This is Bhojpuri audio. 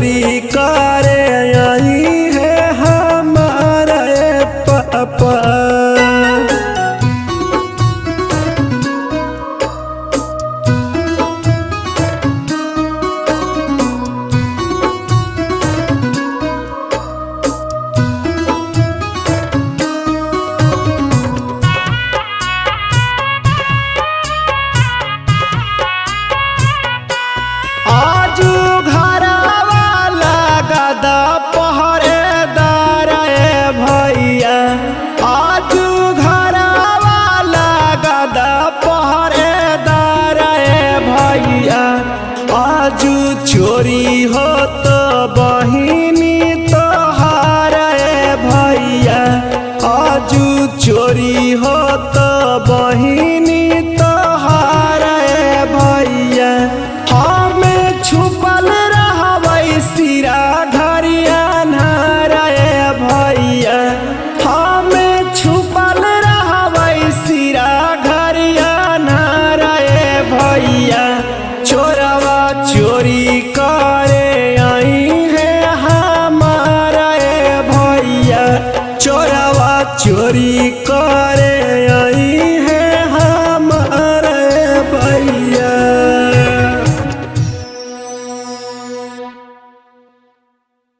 चोरी करे आई है हमारे पापा। आजू घरवा लगदा पहरेदार भैया, आजू घरवा लगदा पहरेदार भैया। आजू चोरी हो तो बहिनी तोहार भैया, आजू चोरी हो तो बहिनी तोहार भैया। हमें छुपल रहबै सिरा घरिया नारे भैया, हमें छुपल रहबै सिरा घरिया नारे भैया। चोरवा चोरी करे आई है हमारे भैया, चोरवा चोरी कर